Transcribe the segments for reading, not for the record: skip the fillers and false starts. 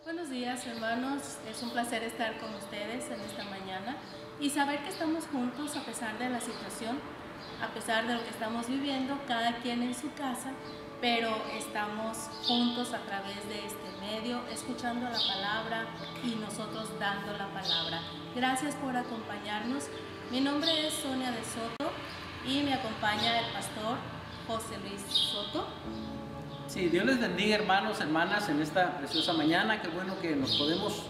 Buenos días, hermanos, es un placer estar con ustedes en esta mañana y saber que estamos juntos a pesar de la situación, a pesar de lo que estamos viviendo, cada quien en su casa, pero estamos juntos a través de este medio, escuchando la palabra y nosotros dando la palabra. Gracias por acompañarnos. Mi nombre es Sonia de Soto y me acompaña el pastor José Luis Soto. Sí, Dios les bendiga, hermanos, hermanas, en esta preciosa mañana. Qué bueno que nos podemos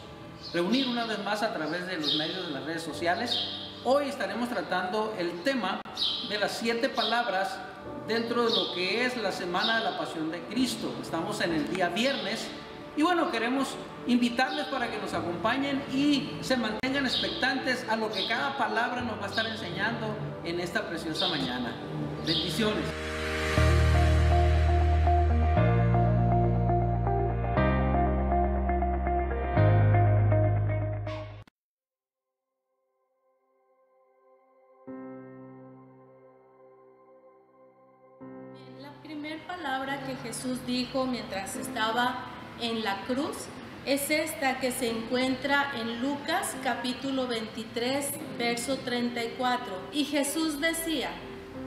reunir una vez más a través de los medios de las redes sociales. Hoy estaremos tratando el tema de las 7 palabras dentro de lo que es la Semana de la Pasión de Cristo. Estamos en el día viernes y bueno, queremos invitarles para que nos acompañen y se mantengan expectantes a lo que cada palabra nos va a estar enseñando en esta preciosa mañana. Bendiciones. La primera palabra que Jesús dijo mientras estaba en la cruz es esta que se encuentra en Lucas capítulo 23, verso 34. Y Jesús decía: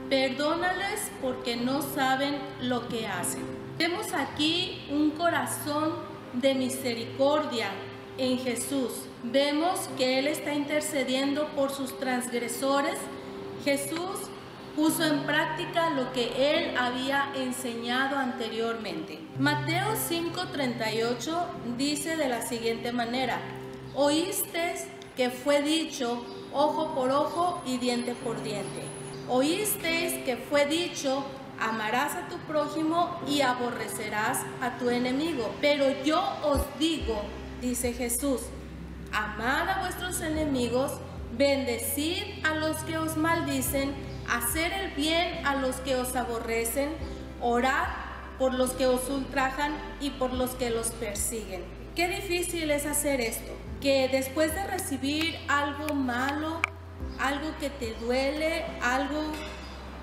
perdónales porque no saben lo que hacen. Vemos aquí un corazón de misericordia en Jesús. Vemos que Él está intercediendo por sus transgresores. Jesús puso en práctica lo que Él había enseñado anteriormente. Mateo 5:38 dice de la siguiente manera: oísteis que fue dicho ojo por ojo y diente por diente. Oísteis que fue dicho: amarás a tu prójimo y aborrecerás a tu enemigo. Pero yo os digo, dice Jesús, amad a vuestros enemigos, bendecid a los que os maldicen, hacer el bien a los que os aborrecen, orad por los que os ultrajan y por los que los persiguen. Qué difícil es hacer esto, que después de recibir algo malo, algo que te duele, algo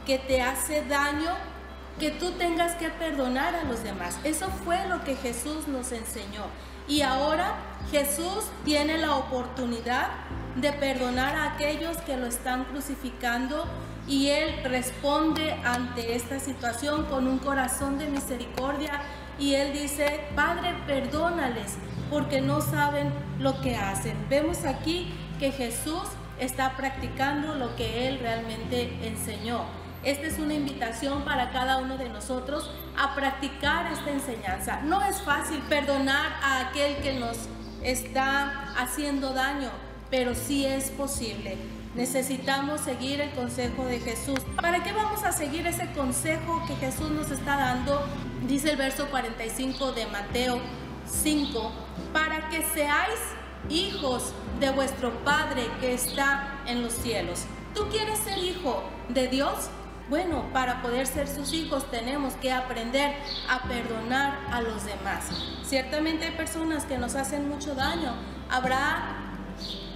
que te hace daño, que tú tengas que perdonar a los demás. Eso fue lo que Jesús nos enseñó. Y ahora Jesús tiene la oportunidad de perdonar a aquellos que lo están crucificando, y Él responde ante esta situación con un corazón de misericordia y Él dice: Padre, perdónales porque no saben lo que hacen. Vemos aquí que Jesús está practicando lo que Él realmente enseñó. Esta es una invitación para cada uno de nosotros a practicar esta enseñanza. No es fácil perdonar a aquel que nos está haciendo daño, pero sí es posible. Necesitamos seguir el consejo de Jesús. ¿Para qué vamos a seguir ese consejo que Jesús nos está dando? Dice el verso 45 de Mateo 5, para que seáis hijos de vuestro Padre que está en los cielos. ¿Tú quieres ser hijo de Dios? Bueno, para poder ser sus hijos tenemos que aprender a perdonar a los demás. Ciertamente hay personas que nos hacen mucho daño. Habrá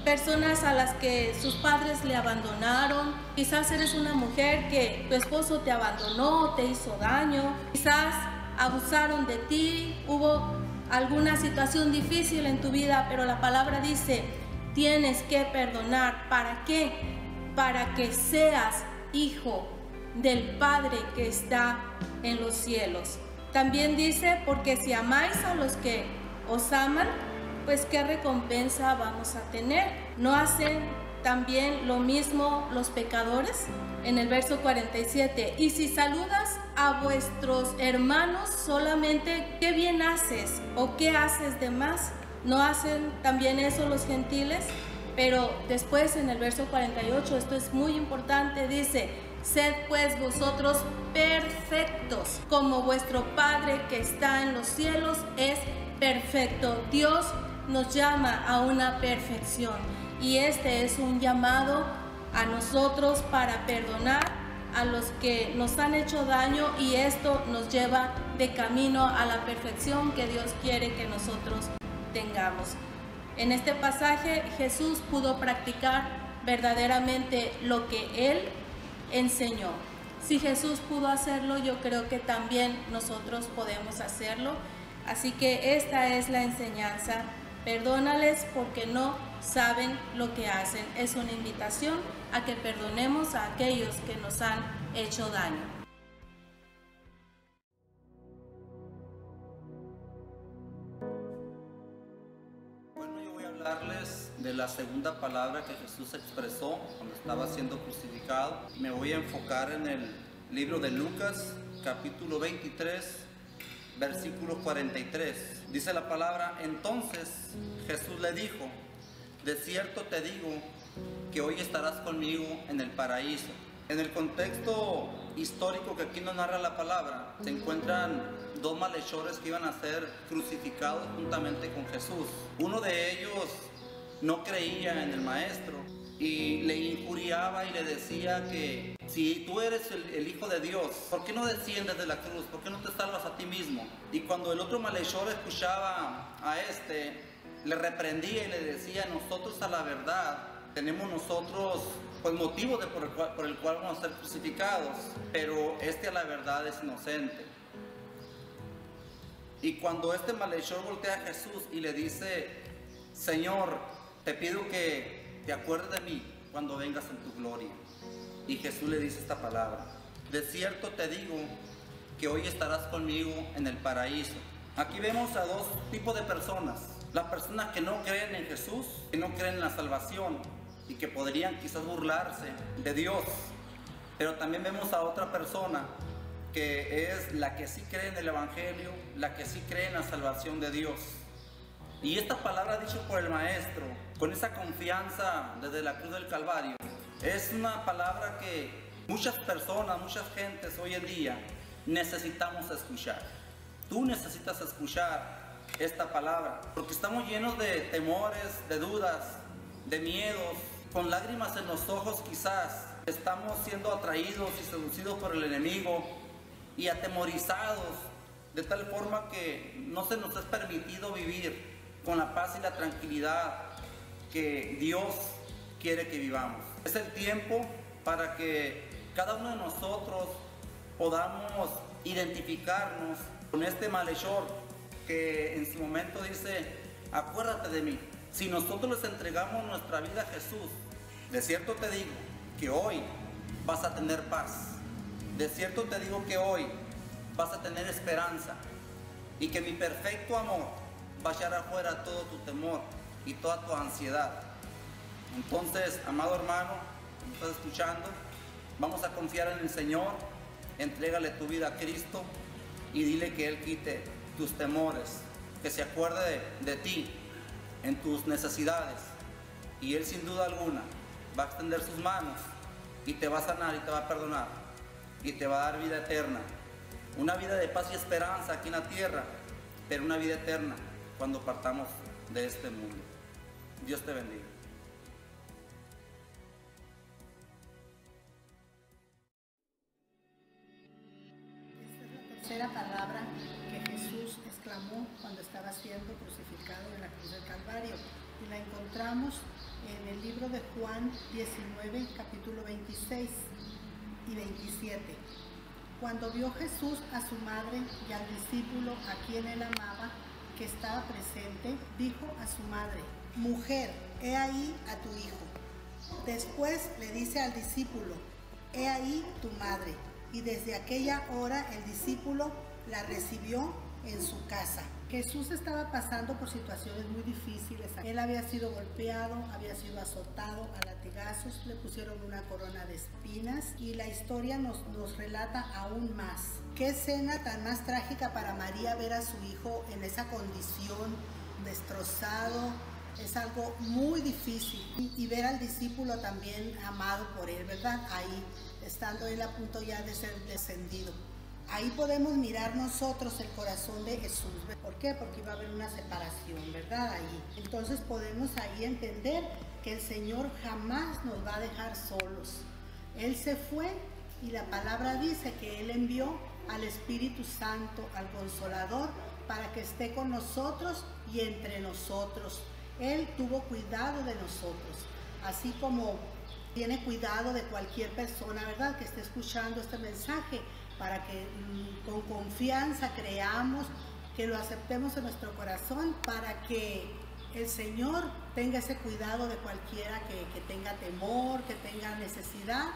personas a las que sus padres le abandonaron. Quizás eres una mujer que tu esposo te abandonó, te hizo daño. Quizás abusaron de ti, hubo alguna situación difícil en tu vida, pero la palabra dice: tienes que perdonar. ¿Para qué? Para que seas hijo del Padre que está en los cielos. También dice: porque si amáis a los que os aman, pues qué recompensa vamos a tener. ¿No hacen también lo mismo los pecadores? En el verso 47, y si saludas a vuestros hermanos solamente, ¿qué bien haces? ¿O qué haces de más? ¿No hacen también eso los gentiles? Pero después en el verso 48, esto es muy importante, dice: sed pues vosotros perfectos, como vuestro Padre que está en los cielos es perfecto. Dios nos llama a una perfección y este es un llamado a nosotros para perdonar a los que nos han hecho daño, y esto nos lleva de camino a la perfección que Dios quiere que nosotros tengamos. En este pasaje Jesús pudo practicar verdaderamente lo que Él enseñó. Si Jesús pudo hacerlo, yo creo que también nosotros podemos hacerlo. Así que esta es la enseñanza. Perdónales porque no saben lo que hacen. Es una invitación a que perdonemos a aquellos que nos han hecho daño. Bueno, yo voy a hablarles de la segunda palabra que Jesús expresó cuando estaba siendo crucificado. Me voy a enfocar en el libro de Lucas, capítulo 23, versículo 43. Dice la palabra: entonces Jesús le dijo, de cierto te digo que hoy estarás conmigo en el paraíso. En el contexto histórico que aquí nos narra la palabra, se encuentran dos malhechores que iban a ser crucificados juntamente con Jesús. Uno de ellos no creía en el maestro y le injuriaba y le decía que si tú eres el Hijo de Dios, ¿por qué no desciendes de la cruz? ¿Por qué no te salvas a ti mismo? Y cuando el otro malhechor escuchaba a este, le reprendía y le decía: nosotros a la verdad tenemos nosotros pues motivos por el cual vamos a ser crucificados, pero este a la verdad es inocente. Y cuando este malhechor voltea a Jesús y le dice: Señor, te pido que te acuerdes de mí cuando vengas en tu gloria. Y Jesús le dice esta palabra: de cierto te digo que hoy estarás conmigo en el paraíso. Aquí vemos a dos tipos de personas: las personas que no creen en Jesús, que no creen en la salvación y que podrían quizás burlarse de Dios. Pero también vemos a otra persona que es la que sí cree en el Evangelio, la que sí cree en la salvación de Dios. Y esta palabra dicha por el Maestro, con esa confianza desde la cruz del Calvario, es una palabra que muchas personas, muchas gentes hoy en día necesitamos escuchar. Tú necesitas escuchar esta palabra, porque estamos llenos de temores, de dudas, de miedos, con lágrimas en los ojos quizás. Estamos siendo atraídos y seducidos por el enemigo y atemorizados, de tal forma que no se nos es permitido vivir con la paz y la tranquilidad que Dios quiere que vivamos. Es el tiempo para que cada uno de nosotros podamos identificarnos con este malhechor que en su momento dice: acuérdate de mí. Si nosotros les entregamos nuestra vida a Jesús, de cierto te digo que hoy vas a tener paz. De cierto te digo que hoy vas a tener esperanza y que mi perfecto amor va a echar afuera todo tu temor y toda tu ansiedad. Entonces, amado hermano, ¿me estás escuchando? Vamos a confiar en el Señor, entrégale tu vida a Cristo y dile que Él quite tus temores, que se acuerde de ti en tus necesidades, y Él sin duda alguna va a extender sus manos y te va a sanar y te va a perdonar y te va a dar vida eterna, una vida de paz y esperanza aquí en la tierra, pero una vida eterna cuando partamos de este mundo. Dios te bendiga. Esta es la tercera palabra que Jesús exclamó cuando estaba siendo crucificado en la cruz del Calvario, y la encontramos en el libro de Juan 19, capítulo 26 y 27. Cuando vio Jesús a su madre y al discípulo a quien él amaba, que estaba presente, dijo a su madre: mujer, he ahí a tu hijo. Después le dice al discípulo: he ahí tu madre. Y desde aquella hora el discípulo la recibió en su casa. Jesús estaba pasando por situaciones muy difíciles. Él había sido golpeado, había sido azotado a latigazos, le pusieron una corona de espinas, y la historia nos relata aún más. Qué escena tan más trágica para María ver a su hijo en esa condición, destrozado. Es algo muy difícil. Y ver al discípulo también amado por él, ¿verdad? Ahí, estando él a punto ya de ser descendido. Ahí podemos mirar nosotros el corazón de Jesús. ¿Por qué? Porque iba a haber una separación, ¿verdad? Ahí. Entonces podemos ahí entender que el Señor jamás nos va a dejar solos. Él se fue y la palabra dice que Él envió al Espíritu Santo, al Consolador, para que esté con nosotros y entre nosotros. Él tuvo cuidado de nosotros, así como tiene cuidado de cualquier persona, ¿verdad?, que esté escuchando este mensaje, para que con confianza creamos que lo aceptemos en nuestro corazón para que el Señor tenga ese cuidado de cualquiera que tenga temor, que tenga necesidad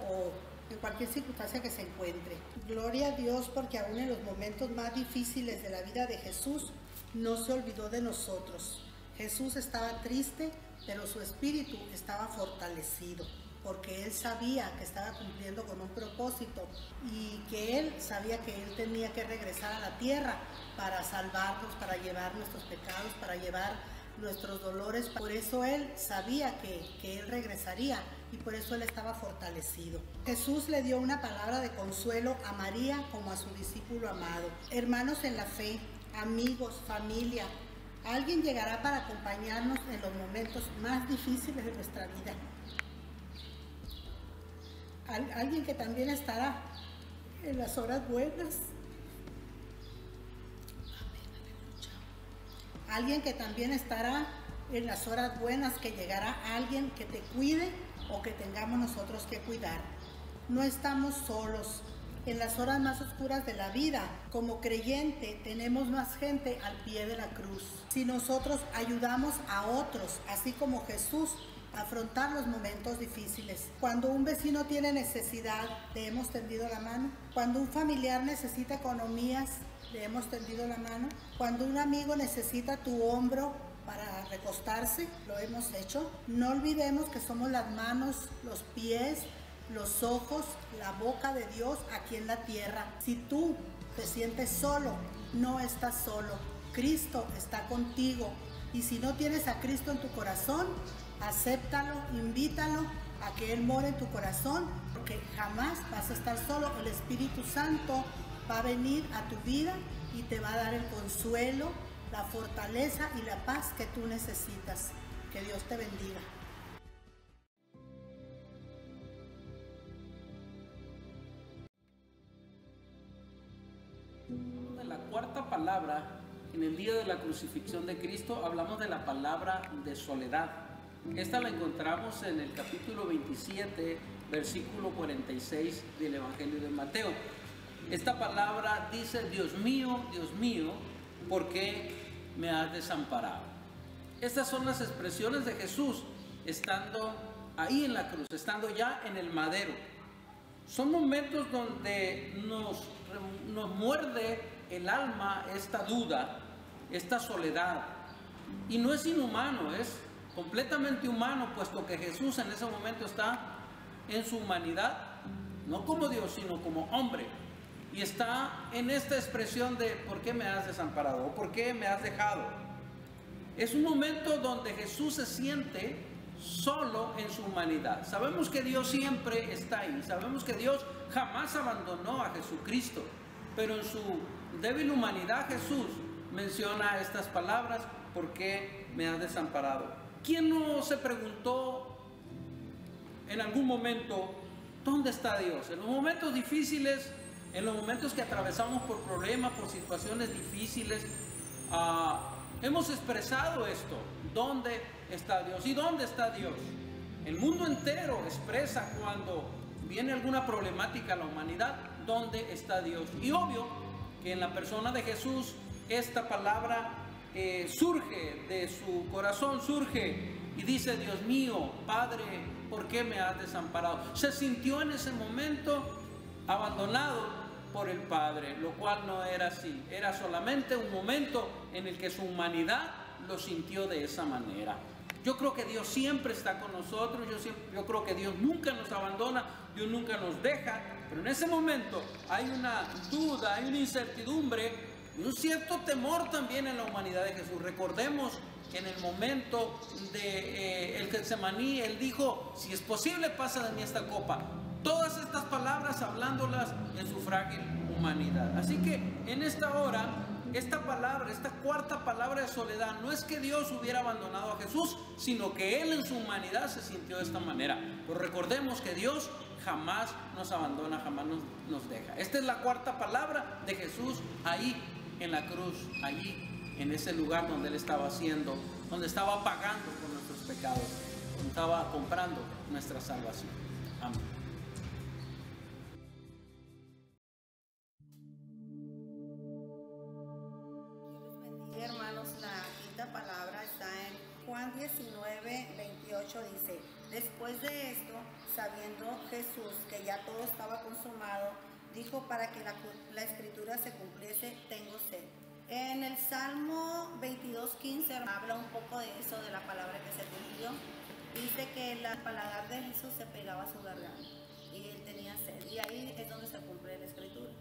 o en cualquier circunstancia que se encuentre. Gloria a Dios, porque aún en los momentos más difíciles de la vida de Jesús no se olvidó de nosotros. Jesús estaba triste, pero su espíritu estaba fortalecido, porque Él sabía que estaba cumpliendo con un propósito y que Él sabía que Él tenía que regresar a la tierra para salvarnos, para llevar nuestros pecados, para llevar nuestros dolores. Por eso Él sabía que Él regresaría y por eso Él estaba fortalecido. Jesús le dio una palabra de consuelo a María como a su discípulo amado. Hermanos en la fe, amigos, familia, alguien llegará para acompañarnos en los momentos más difíciles de nuestra vida. Alguien que también estará en las horas buenas. Alguien que también estará en las horas buenas, que llegará alguien que te cuide o que tengamos nosotros que cuidar. No estamos solos. En las horas más oscuras de la vida, como creyente, tenemos más gente al pie de la cruz. Si nosotros ayudamos a otros, así como Jesús, a afrontar los momentos difíciles. Cuando un vecino tiene necesidad, le hemos tendido la mano. Cuando un familiar necesita economías, le hemos tendido la mano. Cuando un amigo necesita tu hombro para recostarse, lo hemos hecho. No olvidemos que somos las manos, los pies, los ojos, la boca de Dios aquí en la tierra. Si tú te sientes solo, no estás solo. Cristo está contigo. Y si no tienes a Cristo en tu corazón, acéptalo, invítalo a que Él more en tu corazón, porque jamás vas a estar solo. El Espíritu Santo va a venir a tu vida y te va a dar el consuelo, la fortaleza y la paz que tú necesitas. Que Dios te bendiga. De la cuarta palabra, en el día de la crucifixión de Cristo, hablamos de la palabra de soledad. Esta la encontramos en el capítulo 27, versículo 46 del Evangelio de Mateo. Esta palabra dice: Dios mío, ¿por qué me has desamparado? Estas son las expresiones de Jesús estando ahí en la cruz, estando ya en el madero. Son momentos donde nos muerde el alma esta duda, esta soledad. Y no es inhumano, es completamente humano, puesto que Jesús en ese momento está en su humanidad, no como Dios, sino como hombre. Y está en esta expresión de ¿por qué me has desamparado? ¿O por qué me has dejado? Es un momento donde Jesús se siente solo en su humanidad. Sabemos que Dios siempre está ahí. Sabemos que Dios jamás abandonó a Jesucristo. Pero en su débil humanidad Jesús menciona estas palabras: ¿por qué me has desamparado? ¿Quién no se preguntó en algún momento dónde está Dios? En los momentos difíciles, en los momentos que atravesamos por problemas, por situaciones difíciles, hemos expresado esto: ¿dónde está Dios? ¿Y dónde está Dios? El mundo entero expresa cuando viene alguna problemática a la humanidad, ¿dónde está Dios? Y obvio que en la persona de Jesús esta palabra surge de su corazón, surge y dice: Dios mío, Padre, ¿por qué me has desamparado? Se sintió en ese momento abandonado por el Padre, lo cual no era así. Era solamente un momento en el que su humanidad lo sintió de esa manera. Yo creo que Dios siempre está con nosotros, yo creo que Dios nunca nos abandona, Dios nunca nos deja, pero en ese momento hay una duda, hay una incertidumbre y un cierto temor también en la humanidad de Jesús. Recordemos que en el momento de el Getsemaní, Él dijo: si es posible, pasa de mí esta copa. Todas estas palabras hablándolas en su frágil humanidad. Así que en esta hora, esta palabra, esta cuarta palabra de soledad, no es que Dios hubiera abandonado a Jesús, sino que Él en su humanidad se sintió de esta manera. Pero recordemos que Dios jamás nos abandona, jamás nos deja. Esta es la cuarta palabra de Jesús ahí en la cruz, allí en ese lugar donde Él estaba haciendo, donde estaba pagando por nuestros pecados, donde estaba comprando nuestra salvación. Amén. 19, 28 dice: después de esto, sabiendo Jesús que ya todo estaba consumado, dijo: para que la escritura se cumpliese, tengo sed. En el Salmo 22:15 habla un poco de eso, de la palabra que se cumplió. Dice que el paladar de Jesús se pegaba a su garganta y él tenía sed, y ahí es donde se cumple la escritura.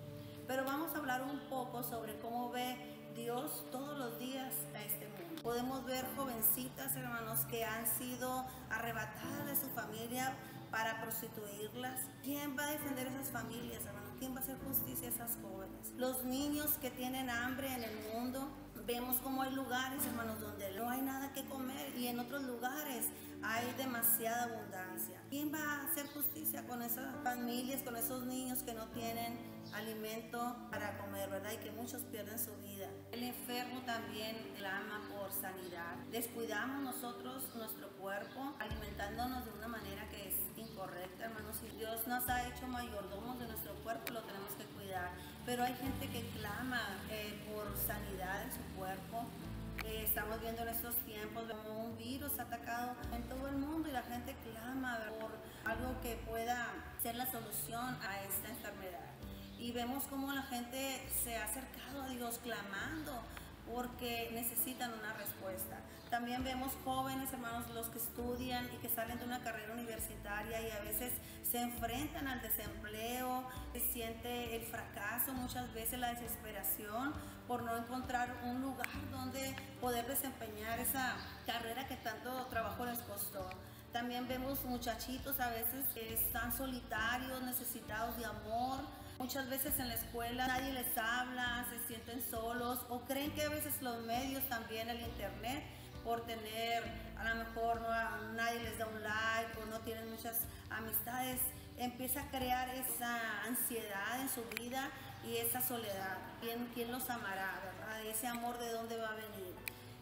Pero vamos a hablar un poco sobre cómo ve Dios todos los días a este mundo. Podemos ver jovencitas, hermanos, que han sido arrebatadas de su familia para prostituirlas. ¿Quién va a defender esas familias, hermanos? ¿Quién va a hacer justicia a esas jóvenes? Los niños que tienen hambre en el mundo. Vemos como hay lugares, hermanos, donde no hay nada que comer, y en otros lugares hay demasiada abundancia. ¿Quién va a hacer justicia con esas familias, con esos niños que no tienen alimento para comer, verdad? Y que muchos pierden su vida. El enfermo también clama por sanidad. Descuidamos nosotros nuestro cuerpo alimentándonos de una manera que es incorrecta, hermanos. Si Dios nos ha hecho mayordomos de nuestro cuerpo, lo tenemos que cuidar. Pero hay gente que clama por sanidad en su cuerpo. Estamos viendo en estos tiempos como un virus ha atacado en todo el mundo y la gente clama por algo que pueda ser la solución a esta enfermedad. Y vemos cómo la gente se ha acercado a Dios clamando porque necesitan una respuesta. También vemos jóvenes, hermanos, los que estudian y que salen de una carrera universitaria y a veces se enfrentan al desempleo, se siente el fracaso, muchas veces la desesperación por no encontrar un lugar donde poder desempeñar esa carrera que tanto trabajo les costó. También vemos muchachitos a veces que están solitarios, necesitados de amor. Muchas veces en la escuela nadie les habla, se sienten solos o creen que a veces los medios también, el internet, por tener, a lo mejor nadie les da un like o no tienen muchas amistades, empieza a crear esa ansiedad en su vida y esa soledad. ¿Quién los amará, verdad? Ese amor, ¿de dónde va a venir?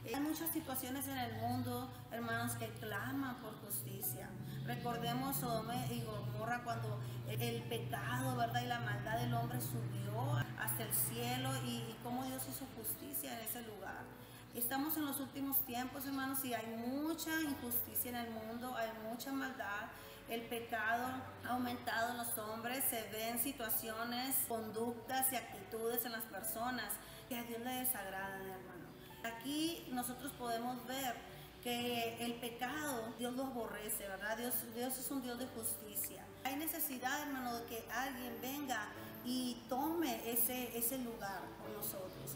Hay muchas situaciones en el mundo, hermanos, que claman por justicia. Recordemos Sodoma y Gomorra, cuando el pecado, ¿verdad?, y la maldad del hombre subió hasta el cielo y cómo Dios hizo justicia en ese lugar. Estamos en los últimos tiempos, hermanos, y hay mucha injusticia en el mundo, hay mucha maldad. El pecado ha aumentado en los hombres, se ven situaciones, conductas y actitudes en las personas que a Dios le desagradan, hermano. Aquí nosotros podemos ver que el pecado, Dios lo aborrece, ¿verdad? Dios es un Dios de justicia. Hay necesidad, hermano, de que alguien venga y tome ese lugar por nosotros.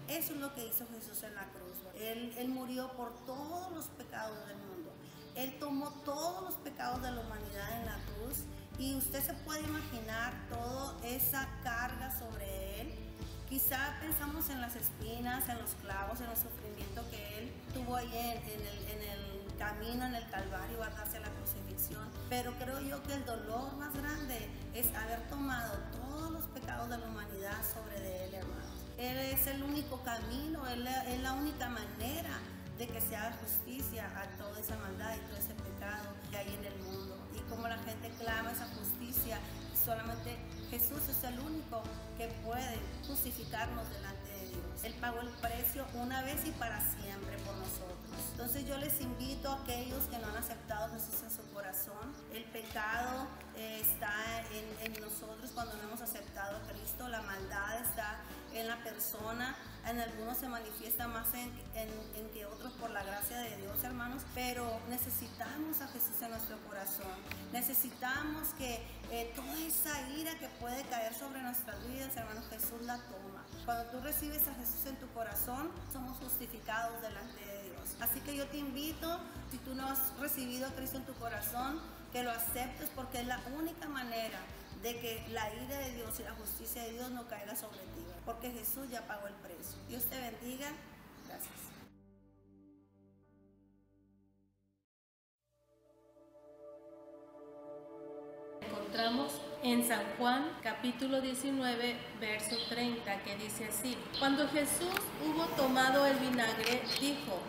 Eso es lo que hizo Jesús en la cruz. Él murió por todos los pecados del mundo. Él tomó todos los pecados de la humanidad en la cruz y usted se puede imaginar toda esa carga sobre Él. Quizá pensamos en las espinas, en los clavos, en el sufrimiento que Él tuvo ahí en el camino, en el Calvario, hacia la crucifixión. Pero creo yo que el dolor más grande es haber tomado todos los pecados de la humanidad sobre de Él, hermanos. Él es el único camino, Él es la única manera de que se haga justicia a toda esa maldad y todo ese pecado que hay en el mundo. Y como la gente clama esa justicia, solamente Jesús es el único que puede justificarnos delante de Dios. Él pagó el precio una vez y para siempre por nosotros. Entonces yo les invito a aquellos que no han aceptado a Jesús en su corazón. El pecado está en nosotros cuando no hemos aceptado a Cristo. La maldad está en la persona. En algunos se manifiesta más en que otros por la gracia de Dios, hermanos. Pero necesitamos a Jesús en nuestro corazón. Necesitamos que toda esa ira que puede caer sobre nuestras vidas, hermanos, Jesús la toma. Cuando tú recibes a Jesús en tu corazón, somos justificados delante de Dios. Así que yo te invito, si tú no has recibido a Cristo en tu corazón, que lo aceptes, porque es la única manera de que la ira de Dios y la justicia de Dios no caiga sobre ti, porque Jesús ya pagó el precio. Dios te bendiga. Gracias. Encontramos en San Juan capítulo 19 verso 30, que dice así: cuando Jesús hubo tomado el vinagre, dijo: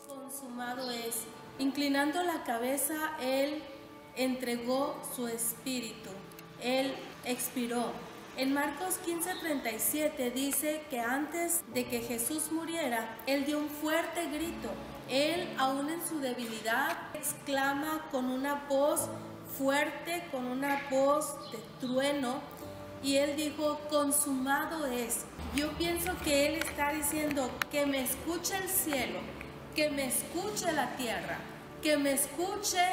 consumado es. Inclinando la cabeza, Él entregó su espíritu. Él expiró. En Marcos 15:37 dice que antes de que Jesús muriera, Él dio un fuerte grito. Él, aún en su debilidad, exclama con una voz fuerte, con una voz de trueno, y Él dijo, consumado es. Yo pienso que Él está diciendo que me escuche el cielo, que me escuche la tierra, que me escuche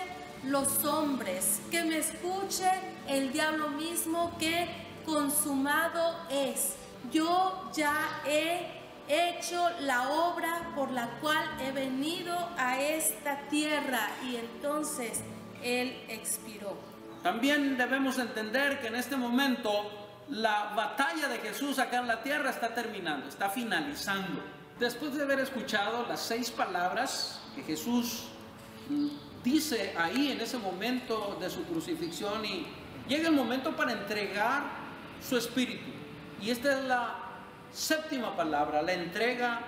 los hombres, que me escuche el diablo mismo, que consumado es. Yo ya he hecho la obra por la cual he venido a esta tierra. Y entonces Él expiró. También debemos entender que en este momento la batalla de Jesús acá en la tierra está terminando, está finalizando. Después de haber escuchado las 6 palabras que Jesús dice ahí en ese momento de su crucifixión, y llega el momento para entregar su espíritu. Y esta es la 7ª palabra, la entrega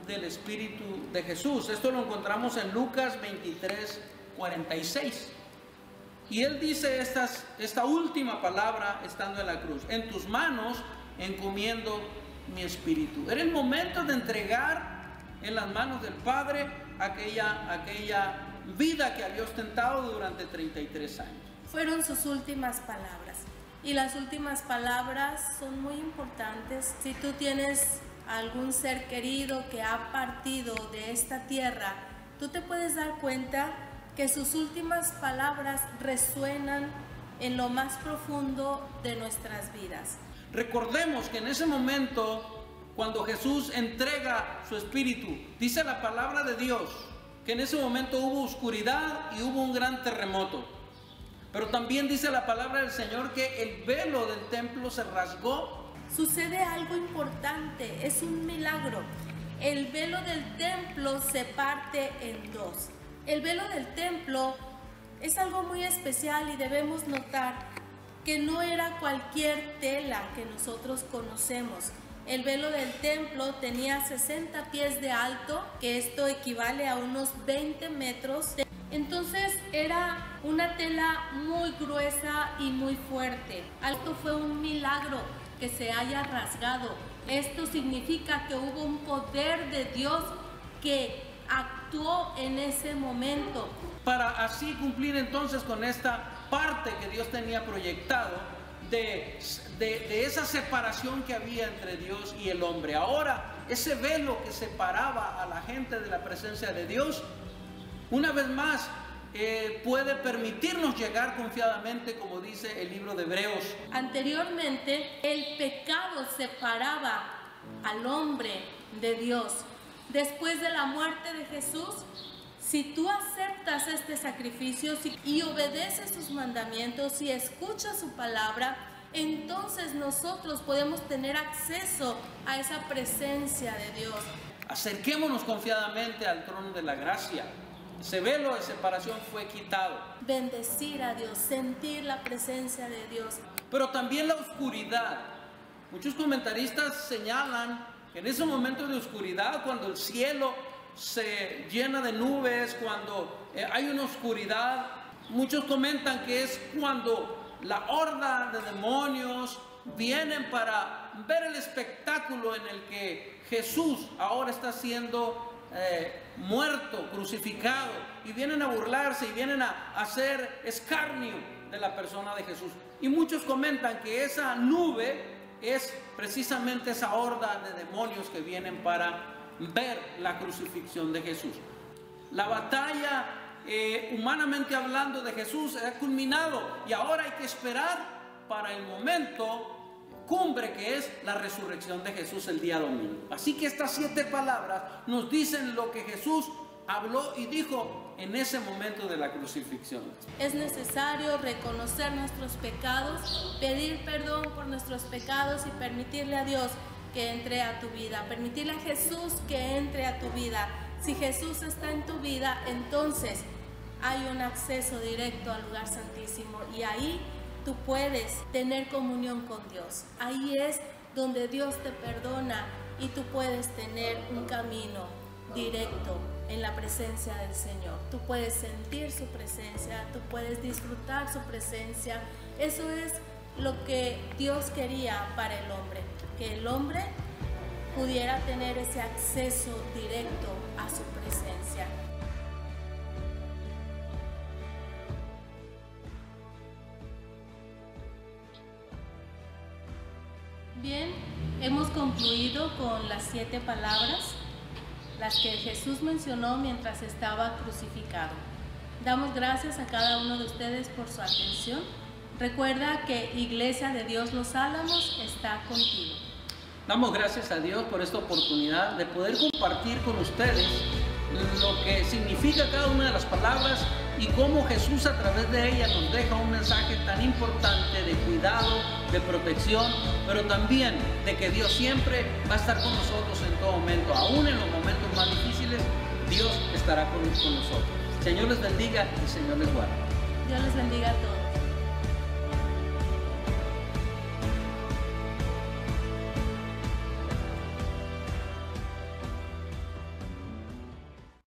del espíritu de Jesús. Esto lo encontramos en Lucas 23:46. Y Él dice esta última palabra estando en la cruz: en tus manos encomiendo mi espíritu. Era el momento de entregar en las manos del Padre aquella vida que había ostentado durante 33 años. Fueron sus últimas palabras. Y las últimas palabras son muy importantes. Si tú tienes algún ser querido que ha partido de esta tierra, tú te puedes dar cuenta que sus últimas palabras resuenan en lo más profundo de nuestras vidas. Recordemos que en ese momento, cuando Jesús entrega su espíritu, dice la palabra de Dios que en ese momento hubo oscuridad y hubo un gran terremoto. Pero también dice la palabra del Señor que el velo del templo se rasgó. Sucede algo importante, es un milagro. El velo del templo se parte en 2. El velo del templo es algo muy especial y debemos notar que no era cualquier tela que nosotros conocemos. El velo del templo tenía 60 pies de alto, que esto equivale a unos 20 metros. Entonces era una tela muy gruesa y muy fuerte. Esto fue un milagro que se haya rasgado. Esto significa que hubo un poder de Dios que actuó en ese momento. Para así cumplir entonces con esta parte que Dios tenía proyectado de esa separación que había entre Dios y el hombre. Ahora, ese velo que separaba a la gente de la presencia de Dios, una vez más, puede permitirnos llegar confiadamente, como dice el libro de Hebreos. Anteriormente, el pecado separaba al hombre de Dios. Después de la muerte de Jesús, si tú aceptas este sacrificio y obedeces sus mandamientos y escuchas su palabra, entonces nosotros podemos tener acceso a esa presencia de Dios. Acerquémonos confiadamente al trono de la gracia. Ese velo de separación fue quitado. Bendecir a Dios, sentir la presencia de Dios. Pero también la oscuridad. Muchos comentaristas señalan que en ese momento de oscuridad, cuando el cielo se llena de nubes, cuando hay una oscuridad, muchos comentan que es cuando la horda de demonios vienen para ver el espectáculo en el que Jesús ahora está siendo muerto, crucificado, y vienen a burlarse y vienen a hacer escarnio de la persona de Jesús. Y muchos comentan que esa nube es precisamente esa horda de demonios que vienen para ver la crucifixión de Jesús. La batalla, humanamente hablando, de Jesús ha culminado, y ahora hay que esperar para el momento cumbre que es la resurrección de Jesús el día domingo. Así que estas 7 palabras nos dicen lo que Jesús habló y dijo en ese momento de la crucifixión. Es necesario reconocer nuestros pecados, pedir perdón por nuestros pecados y permitirle a Dios que entre a tu vida, permitirle a Jesús que entre a tu vida. Si Jesús está en tu vida, entonces hay un acceso directo al lugar santísimo, y ahí tú puedes tener comunión con Dios. Ahí es donde Dios te perdona y tú puedes tener un camino directo en la presencia del Señor. Tú puedes sentir su presencia, tú puedes disfrutar su presencia. Eso es lo que Dios quería para el hombre, que el hombre pudiera tener ese acceso directo a su presencia. Bien, hemos concluido con las 7 palabras, las que Jesús mencionó mientras estaba crucificado. Damos gracias a cada uno de ustedes por su atención. Recuerda que Iglesia de Dios Los Álamos está contigo. Damos gracias a Dios por esta oportunidad de poder compartir con ustedes lo que significa cada una de las palabras y cómo Jesús a través de ellas nos deja un mensaje tan importante de cuidado, de protección, pero también de que Dios siempre va a estar con nosotros en todo momento. Aún en los momentos más difíciles, Dios estará con nosotros. Señor les bendiga y Señor les guarde. Dios les bendiga a todos.